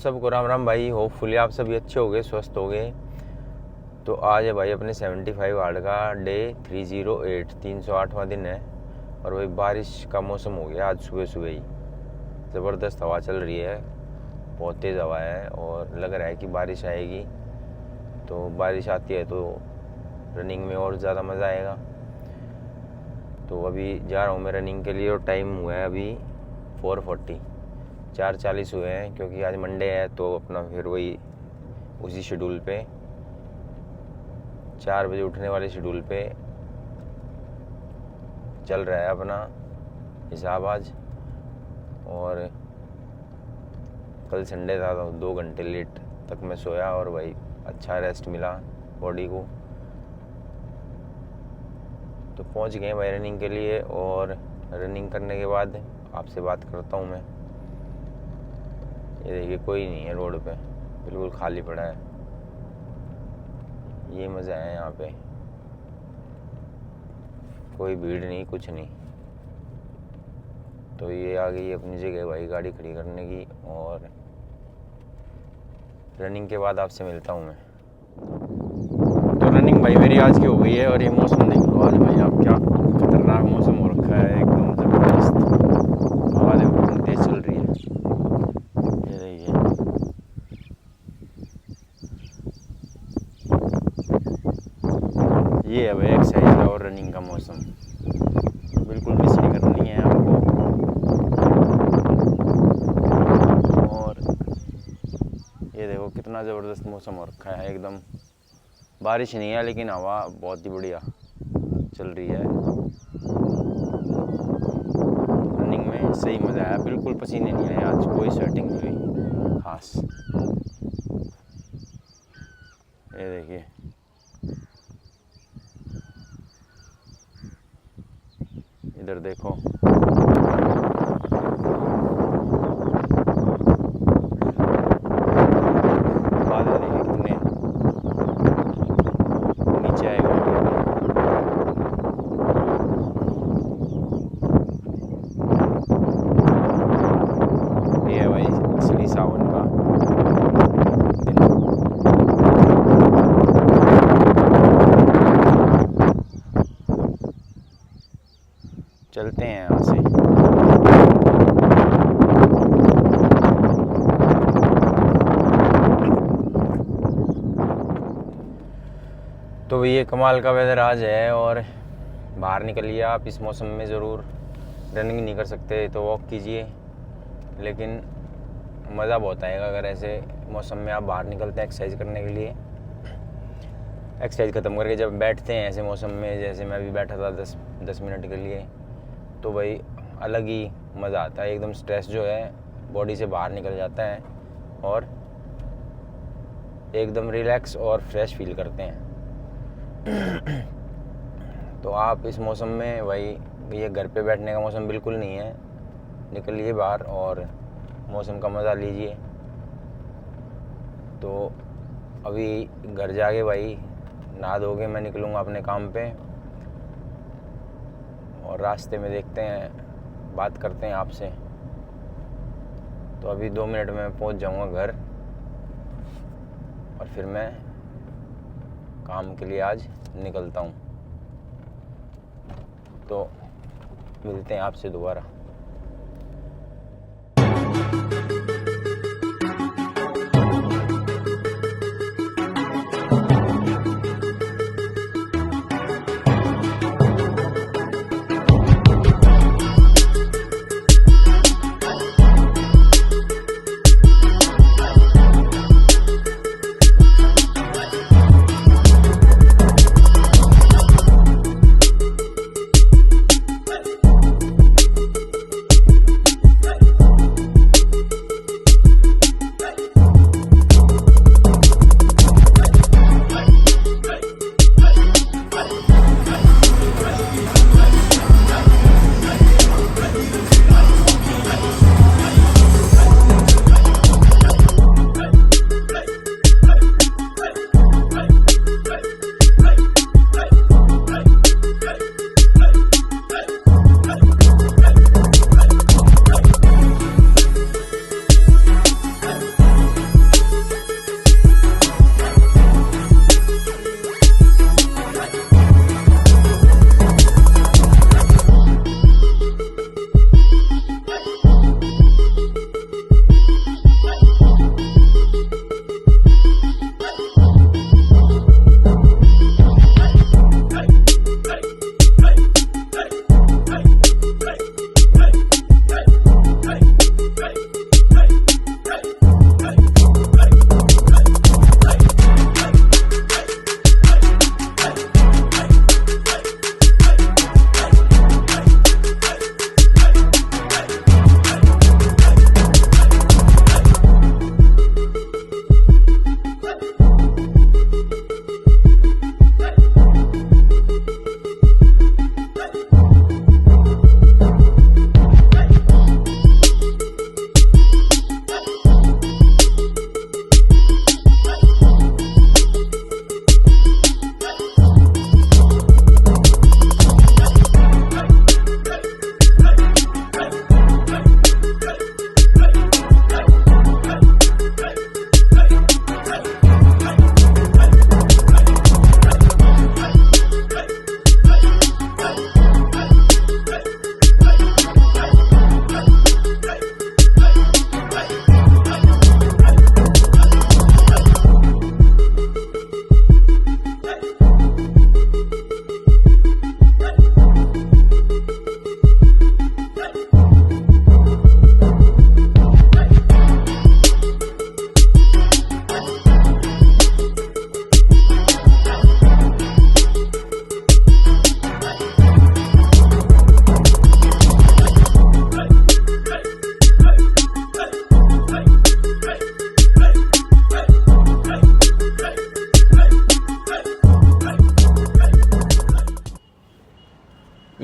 सबको राम राम भाई। होपफुली आप सभी अच्छे हो गए, स्वस्थ हो गए। तो आज है भाई अपने 75 हार्ड का डे 308, 308वां दिन है। और वही बारिश का मौसम हो गया आज सुबह सुबह ही। ज़बरदस्त हवा चल रही है, बहुत तेज़ हवा है और लग रहा है कि बारिश आएगी। तो बारिश आती है तो रनिंग में और ज़्यादा मज़ा आएगा। तो अभी जा रहा हूँ मैं रनिंग के लिए और टाइम हुआ है अभी 4:40, 4:40 हुए हैं क्योंकि आज मंडे है। तो अपना फिर वही उसी शेड्यूल पे 4 बजे उठने वाले शेड्यूल पे चल रहा है अपना हिसाब आज। और कल संडे था तो 2 घंटे लेट तक मैं सोया और भाई अच्छा रेस्ट मिला बॉडी को। तो पहुंच गए भाई रनिंग के लिए और रनिंग करने के बाद आपसे बात करता हूं मैं। ये देखिए कोई नहीं है रोड पे, बिल्कुल खाली पड़ा है। ये मज़ा है यहाँ पे, कोई भीड़ नहीं, कुछ नहीं। तो ये आ गई अपनी जगह भाई गाड़ी खड़ी करने की। और रनिंग के बाद आपसे मिलता हूँ मैं। तो रनिंग भाई मेरी आज की हो गई है और ये मौसम देख लो आज भाई आप, क्या खतरनाक मौसम हो रखा है, एकदम ज़बरदस्त। हवा देखो तेज चल रही है। ये देखिए ये है भाई एक्सरसाइज का और रनिंग का मौसम। बिल्कुल मिस नहीं करनी है आपको। और ये देखो कितना ज़बरदस्त मौसम हो रखा है, एकदम बारिश नहीं है लेकिन हवा बहुत ही बढ़िया चल रही है। रनिंग में सही मज़ा आया, बिल्कुल पसीने नहीं आए आज, कोई स्वेटिंग नहीं हुई खास। ये देखिए इधर देखो, बादल देखिए कितने नीचे आए हुए। ये है भाई असली सावन का दिन। चलते हैं यहाँ से। तो ये कमाल का वेदर आज है और बाहर निकलिए आप इस मौसम में। ज़रूर रनिंग नहीं कर सकते तो वॉक कीजिए, लेकिन मज़ा बहुत आएगा अगर ऐसे मौसम में आप बाहर निकलते हैं एक्सरसाइज करने के लिए। एक्सरसाइज ख़त्म करके जब बैठते हैं ऐसे मौसम में, जैसे मैं अभी बैठा था 10 मिनट के लिए, तो भाई अलग ही मज़ा आता है। एकदम स्ट्रेस जो है बॉडी से बाहर निकल जाता है और एकदम रिलैक्स और फ्रेश फील करते हैं। तो आप इस मौसम में भाई, ये घर पे बैठने का मौसम बिल्कुल नहीं है। निकलिए बाहर और मौसम का मज़ा लीजिए। तो अभी घर जाके भाई नहा धो के मैं निकलूँगा अपने काम पे और रास्ते में देखते हैं, बात करते हैं आपसे। तो अभी 2 मिनट में पहुंच जाऊंगा घर और फिर मैं काम के लिए आज निकलता हूं। तो मिलते हैं आपसे दोबारा।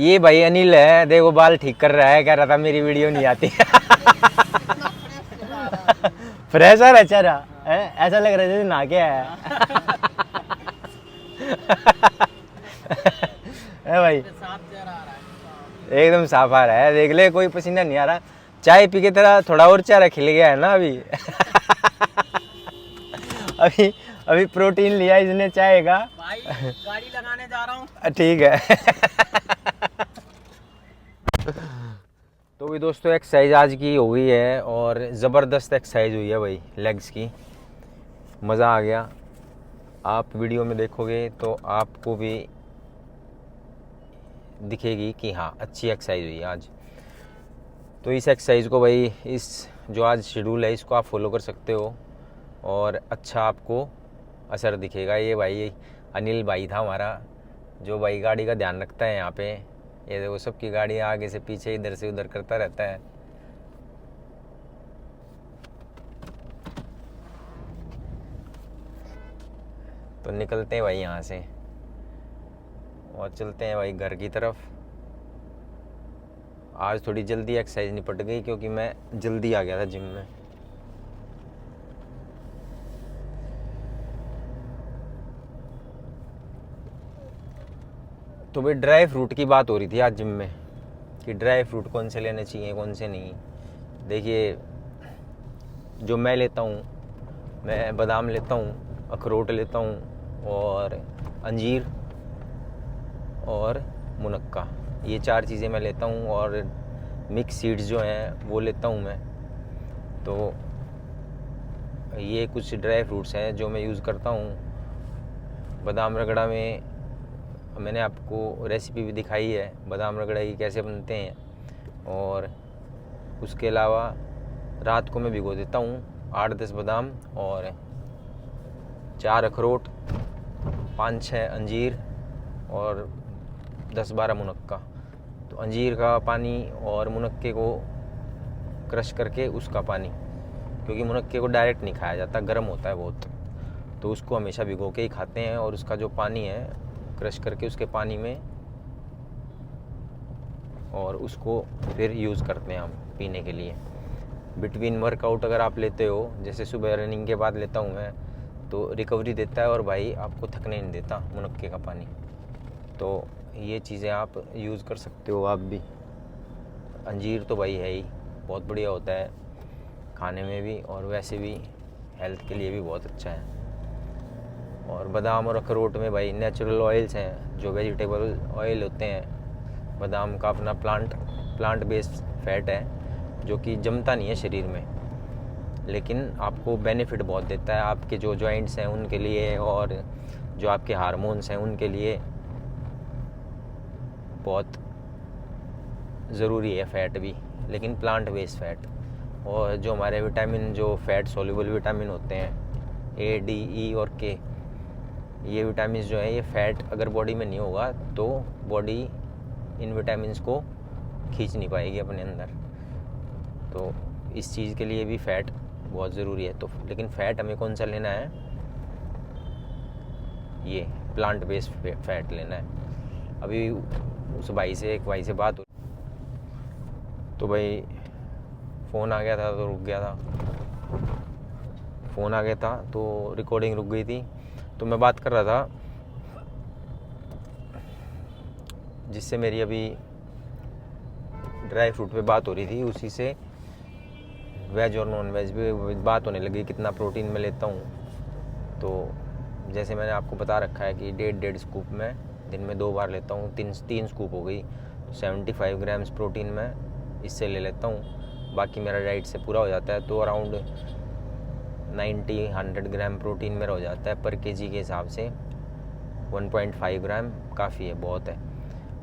ये भाई अनिल है, देखो बाल ठीक कर रहा है, कह रहा था मेरी वीडियो नहीं आती। फ्रेशर है चेहरा, ऐसा लग रहा है जैसे नहा के आया है भाई, एकदम साफ आ रहा है, देख ले कोई पसीना नहीं आ रहा। चाय पी के तेरा थोड़ा और चेहरा खिल गया है ना अभी। अभी अभी प्रोटीन लिया इसने चाय का। भाई गाड़ी लगाने जा रहा हूँ। ठीक है। तो भी दोस्तों एक्सरसाइज आज की हो गई है और ज़बरदस्त एक्सरसाइज हुई है भाई, लेग्स की, मज़ा आ गया। आप वीडियो में देखोगे तो आपको भी दिखेगी कि हाँ अच्छी एक्सरसाइज हुई है आज। तो इस एक्सरसाइज को भाई, इस जो आज शेड्यूल है इसको आप फॉलो कर सकते हो और अच्छा आपको असर दिखेगा। ये भाई अनिल भाई था हमारा, जो भाई गाड़ी का ध्यान रखता है यहाँ पे। ये देखो सबकी गाड़ी आगे से पीछे इधर से उधर करता रहता है। तो निकलते हैं भाई यहाँ से और चलते हैं भाई घर की तरफ। आज थोड़ी जल्दी एक्सरसाइज निपट गई क्योंकि मैं जल्दी आ गया था जिम में। तो भाई ड्राई फ्रूट की बात हो रही थी आज जिम में कि ड्राई फ्रूट कौन से लेने चाहिए कौन से नहीं। देखिए जो मैं लेता हूँ, मैं बादाम लेता हूँ, अखरोट लेता हूँ और अंजीर और मुनक्का, ये 4 चीज़ें मैं लेता हूँ। और मिक्स सीड्स जो हैं वो लेता हूँ मैं। तो ये कुछ ड्राई फ्रूट्स हैं जो मैं यूज़ करता हूँ। बादाम रगड़ा में मैंने आपको रेसिपी भी दिखाई है, बादाम रगड़ा की कैसे बनते हैं। और उसके अलावा रात को मैं भिगो देता हूँ 8-10 बादाम और 4 अखरोट, 5-6 अंजीर और 10-12 मुनक्का। तो अंजीर का पानी और मुनक्के को क्रश करके उसका पानी, क्योंकि मुनक्के को डायरेक्ट नहीं खाया जाता, गर्म होता है बहुत, तो उसको हमेशा भिगो के ही खाते हैं। और उसका जो पानी है क्रश करके उसके पानी में, और उसको फिर यूज़ करते हैं हम पीने के लिए। बिटवीन वर्कआउट अगर आप लेते हो, जैसे सुबह रनिंग के बाद लेता हूँ मैं, तो रिकवरी देता है और भाई आपको थकने नहीं देता मुनक्के का पानी। तो ये चीज़ें आप यूज़ कर सकते हो आप भी। अंजीर तो भाई है ही, बहुत बढ़िया होता है खाने में भी और वैसे भी हेल्थ के लिए भी बहुत अच्छा है। और बादाम और अखरोट में भाई नेचुरल ऑयल्स हैं, जो वेजिटेबल ऑयल होते हैं। बादाम का अपना प्लांट बेस्ड फैट है जो कि जमता नहीं है शरीर में, लेकिन आपको बेनिफिट बहुत देता है आपके जो जॉइंट्स हैं उनके लिए, और जो आपके हार्मोन्स हैं उनके लिए बहुत ज़रूरी है फ़ैट भी, लेकिन प्लांट बेस्ड फ़ैट। और जो हमारे विटामिन, जो फैट सोल्यूबल विटामिन होते हैं, A, D, E और K, ये विटामिन जो है ये फ़ैट अगर बॉडी में नहीं होगा तो बॉडी इन विटामिन्स को खींच नहीं पाएगी अपने अंदर। तो इस चीज़ के लिए भी फ़ैट बहुत ज़रूरी है। तो लेकिन फ़ैट हमें कौन सा लेना है, ये प्लांट बेस्ड फ़ैट लेना है। अभी उस भाई से, एक भाई से बात हुई, तो भाई फ़ोन आ गया था तो रुक गया था, फ़ोन आ गया था तो रिकॉर्डिंग रुक गई थी। तो मैं बात कर रहा था जिससे मेरी अभी ड्राई फ्रूट पे बात हो रही थी, उसी से वेज और नॉन वेज भी बात होने लगी, कितना प्रोटीन मैं लेता हूँ। तो जैसे मैंने आपको बता रखा है कि 1.5 स्कूप में दिन में 2 बार लेता हूँ, 3 स्कूप हो गई, 75 ग्राम्स प्रोटीन मैं इससे ले लेता हूँ। बाकी मेरा डाइट से पूरा हो जाता है, तो अराउंड 90-100 ग्राम प्रोटीन मेरा हो जाता है पर केजी के हिसाब से। 1.5 ग्राम काफ़ी है, बहुत है।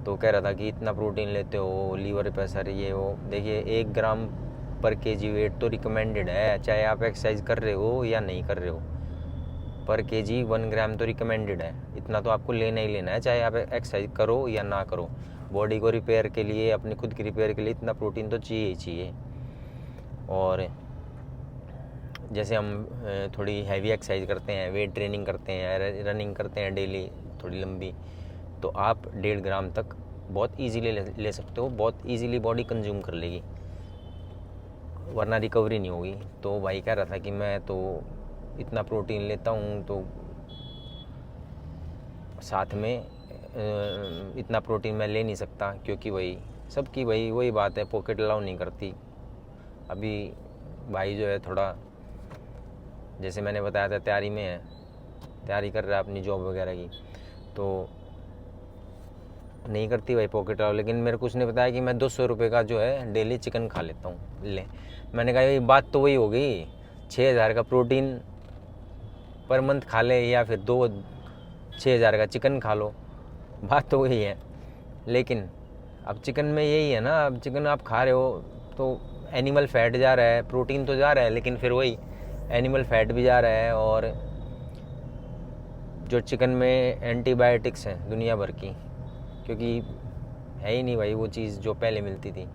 तो कह रहा था कि इतना प्रोटीन लेते हो, लीवर पे असर ये वो। देखिए 1 ग्राम पर केजी वेट तो रिकमेंडेड है, चाहे आप एक्सरसाइज कर रहे हो या नहीं कर रहे हो। पर केजी 1 ग्राम तो रिकमेंडेड है, इतना तो आपको लेना ही लेना है, चाहे आप एक्सरसाइज करो या ना करो। बॉडी को रिपेयर के लिए, अपनी खुद की रिपेयर के लिए इतना प्रोटीन तो चाहिए ही चाहिए। और जैसे हम थोड़ी हैवी एक्सरसाइज करते हैं, वेट ट्रेनिंग करते हैं, रनिंग करते हैं डेली थोड़ी लंबी, तो आप 1.5 ग्राम तक बहुत इजीली ले सकते हो, बहुत इजीली बॉडी कंज्यूम कर लेगी, वरना रिकवरी नहीं होगी। तो भाई कह रहा था कि मैं तो इतना प्रोटीन लेता हूँ तो साथ में इतना प्रोटीन मैं ले नहीं सकता, क्योंकि वही सबकी वही बात है, पॉकेट अलाउ नहीं करती। अभी भाई जो है थोड़ा, जैसे मैंने बताया था, तैयारी में है, तैयारी कर रहा है अपनी जॉब वगैरह की, तो नहीं करती भाई पॉकेट अलाउ। लेकिन मेरे को उसने बताया कि मैं 200 रुपये का जो है डेली चिकन खा लेता हूँ। ले, मैंने कहा ये बात तो वही हो गई, 6,000 का प्रोटीन पर मंथ खा ले या फिर 6,000 का चिकन खा लो, बात तो वही है। लेकिन अब चिकन में यही है ना, अब चिकन आप खा रहे हो तो एनिमल फैट जा रहा है, प्रोटीन तो जा रहा है, लेकिन फिर वही एनिमल फैट भी जा रहा है। और जो चिकन में एंटीबायोटिक्स हैं दुनिया भर की, क्योंकि है ही नहीं भाई वो चीज़ जो पहले मिलती थी,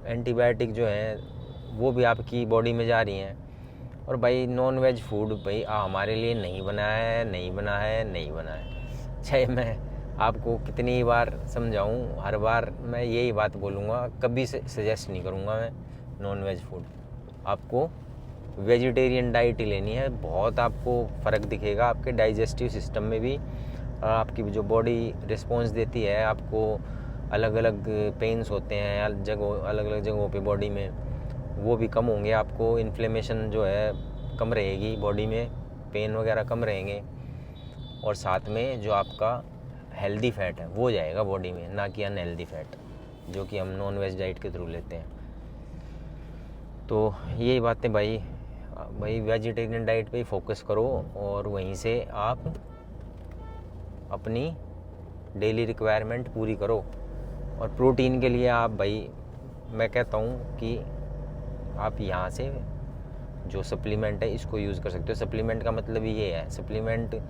एंटीबायोटिक जो हैं वो भी आपकी बॉडी में जा रही हैं। और भाई नॉन वेज फूड भाई हमारे लिए नहीं बना है। चाहे मैं आपको कितनी बार समझाऊं, हर बार मैं यही बात बोलूँगा, कभी से सजेस्ट नहीं करूँगा मैं नॉन वेज फूड। आपको वेजिटेरियन डाइट ही लेनी है, बहुत आपको फ़र्क दिखेगा आपके डाइजेस्टिव सिस्टम में भी, और आपकी जो बॉडी रिस्पॉन्स देती है आपको। अलग अलग पेन्स होते हैं अलग अलग जगहों पे बॉडी में, वो भी कम होंगे, आपको इन्फ्लेमेशन जो है कम रहेगी बॉडी में, पेन वगैरह कम रहेंगे। और साथ में जो आपका हेल्दी फैट है वो जाएगा बॉडी में, ना कि अनहेल्दी फैट जो कि हम नॉन वेज डाइट के थ्रू लेते हैं। तो यही बातें भाई वेजिटेरियन डाइट पे ही फोकस करो, और वहीं से आप अपनी डेली रिक्वायरमेंट पूरी करो। और प्रोटीन के लिए आप भाई मैं कहता हूँ कि आप यहाँ से जो सप्लीमेंट है इसको यूज़ कर सकते हो। सप्लीमेंट का मतलब ये है, सप्लीमेंट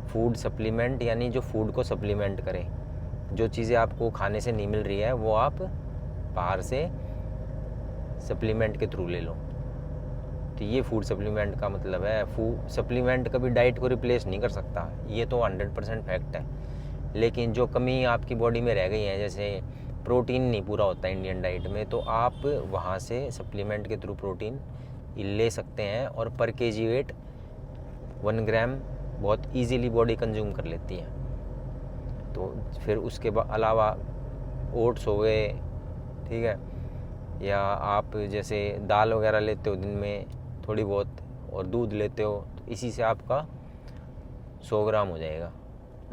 फूड सप्लीमेंट, यानी जो फूड को सप्लीमेंट करे, जो चीज़ें आपको खाने से नहीं मिल रही है वो आप बाहर से सप्लीमेंट के थ्रू ले लो। तो ये फूड सप्लीमेंट का मतलब है। फूड सप्लीमेंट कभी डाइट को रिप्लेस नहीं कर सकता, ये तो 100% फैक्ट है। लेकिन जो कमी आपकी बॉडी में रह गई है, जैसे प्रोटीन नहीं पूरा होता इंडियन डाइट में, तो आप वहाँ से सप्लीमेंट के थ्रू प्रोटीन ले सकते हैं। और पर केजी वेट 1 ग्राम बहुत इजीली बॉडी कंज्यूम कर लेती है। तो फिर उसके अलावा ओट्स हो गए, ठीक है, या आप जैसे दाल वगैरह लेते हो दिन में थोड़ी बहुत, और दूध लेते हो, तो इसी से आपका 100 ग्राम हो जाएगा,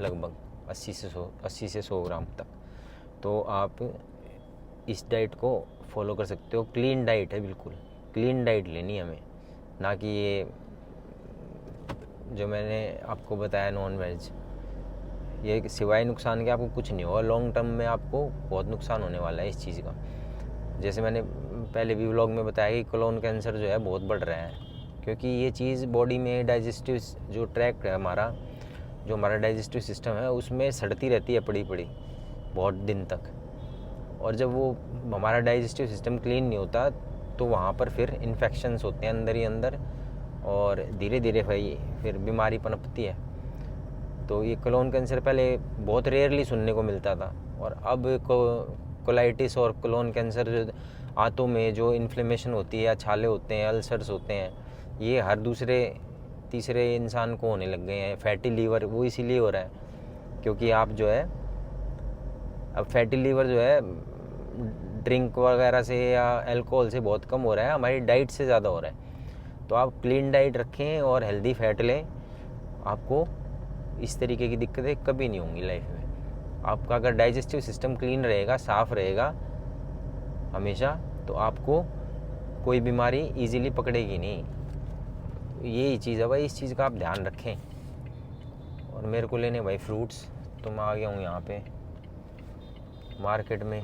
लगभग 80 से 100 ग्राम तक। तो आप इस डाइट को फॉलो कर सकते हो। क्लीन डाइट है, बिल्कुल क्लीन डाइट लेनी है हमें, ना कि ये जो मैंने आपको बताया नॉन वेज। ये सिवाय नुकसान के आपको कुछ नहीं होगा, लॉन्ग टर्म में आपको बहुत नुकसान होने वाला है इस चीज़ का। जैसे मैंने पहले भी व्लॉग में बताया कि कोलोन कैंसर जो है बहुत बढ़ रहा है, क्योंकि ये चीज़ बॉडी में डाइजेस्टिव जो ट्रैक्ट है हमारा, जो हमारा डाइजेस्टिव सिस्टम है, उसमें सड़ती रहती है पड़ी बहुत दिन तक। और जब वो हमारा डाइजेस्टिव सिस्टम क्लीन नहीं होता तो वहाँ पर फिर इन्फेक्शंस होते हैं अंदर ही अंदर, और धीरे धीरे फिर बीमारी पनपती है। तो ये कोलोन कैंसर पहले बहुत रेयरली सुनने को मिलता था, और अब कोलाइटिस और कोलोन कैंसर जो आंतों में जो इन्फ्लेमेशन होती है या छाले होते हैं, अल्सर्स होते हैं, ये हर दूसरे तीसरे इंसान को होने लग गए हैं। फैटी लीवर वो इसीलिए हो रहा है क्योंकि आप जो है अब फैटी लीवर जो है ड्रिंक वगैरह से या अल्कोहल से बहुत कम हो रहा है, हमारी डाइट से ज़्यादा हो रहा है। तो आप क्लीन डाइट रखें और हेल्दी फैट लें, आपको इस तरीके की दिक्कतें कभी नहीं होंगी लाइफ में। आपका अगर डाइजेस्टिव सिस्टम क्लीन रहेगा, साफ़ रहेगा हमेशा, तो आपको कोई बीमारी इजीली पकड़ेगी नहीं। यही चीज़ है भाई, इस चीज़ का आप ध्यान रखें। और मेरे को लेने भाई फ्रूट्स, तो मैं आ गया हूँ यहाँ पे मार्केट में,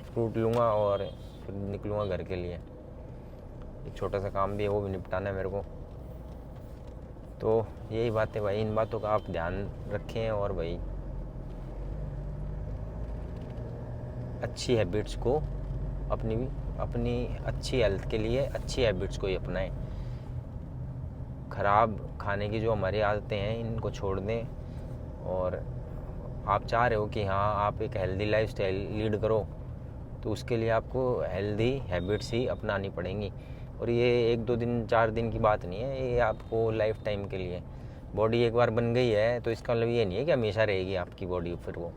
फ्रूट लूँगा और फिर निकलूँगा घर के लिए। एक छोटा सा काम भी है, वो भी निपटाना है मेरे को। तो यही बातें भाई, इन बातों का आप ध्यान रखें, और भाई अच्छी हैबिट्स को अपनी अच्छी हेल्थ के लिए अच्छी हैबिट्स को ही अपनाएं। ख़राब खाने की जो हमारी आदतें हैं इनको छोड़ दें, और आप चाह रहे हो कि हाँ आप एक हेल्दी लाइफस्टाइल लीड करो, तो उसके लिए आपको हेल्दी हैबिट्स ही अपनानी पड़ेंगी। और ये 1-2 दिन 4 दिन की बात नहीं है, ये आपको लाइफ टाइम के लिए। बॉडी एक बार बन गई है तो इसका मतलब ये नहीं है कि हमेशा रहेगी आपकी बॉडी। फिर वो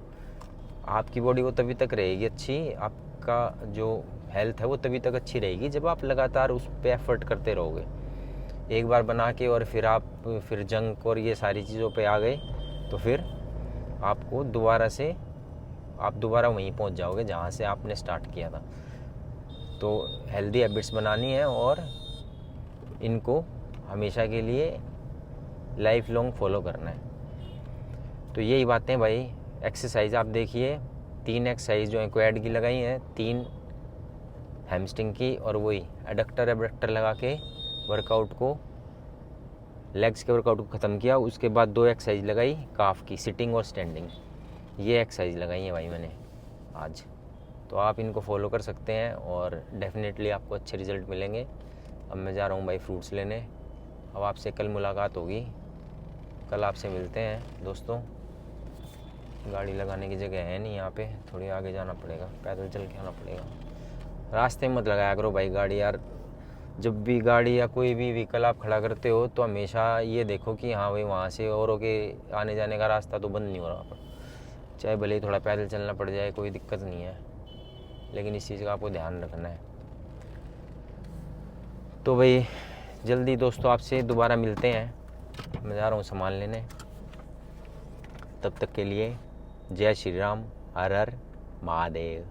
आपकी बॉडी वो तभी तक रहेगी अच्छी, आपका जो हेल्थ है वो तभी तक अच्छी रहेगी जब आप लगातार उस पर एफर्ट करते रहोगे। एक बार बना के और फिर आप फिर जंक और ये सारी चीज़ों पे आ गए तो फिर आपको आप दोबारा वहीं पहुंच जाओगे जहां से आपने स्टार्ट किया था। तो हेल्दी हैबिट्स बनानी है और इनको हमेशा के लिए लाइफ लॉन्ग फॉलो करना है। तो यही बातें भाई। एक्सरसाइज आप देखिए, 3 एक्सरसाइज जो है क्वाड की लगाई हैं, 3 हैमस्ट्रिंग की, और वही एडक्टर लगा के वर्कआउट को, लेग्स के वर्कआउट को ख़त्म किया। उसके बाद 2 एक्सरसाइज लगाई काफ की, सिटिंग और स्टैंडिंग। ये एक्सरसाइज लगाई है भाई मैंने आज। तो आप इनको फॉलो कर सकते हैं और डेफिनेटली आपको अच्छे रिज़ल्ट मिलेंगे। अब मैं जा रहा हूँ भाई फ्रूट्स लेने। अब आपसे कल मुलाकात होगी, कल आपसे मिलते हैं दोस्तों। गाड़ी लगाने की जगह है नहीं यहाँ पे, थोड़ी आगे जाना पड़ेगा, पैदल चल के आना पड़ेगा। रास्ते में मत लगाया करो भाई गाड़ी यार। जब भी गाड़ी या कोई भी व्हीकल आप खड़ा करते हो तो हमेशा ये देखो कि हाँ भाई वहाँ से औरों के आने जाने का रास्ता तो बंद नहीं हो रहा, चाहे भले ही थोड़ा पैदल चलना पड़ जाए, कोई दिक्कत नहीं है, लेकिन इस चीज़ का आपको ध्यान रखना है। तो भाई जल्दी दोस्तों आपसे दोबारा मिलते हैं, मैं जा रहा हूँ सामान लेने। तब तक के लिए जय श्री राम, हर हर महादेव।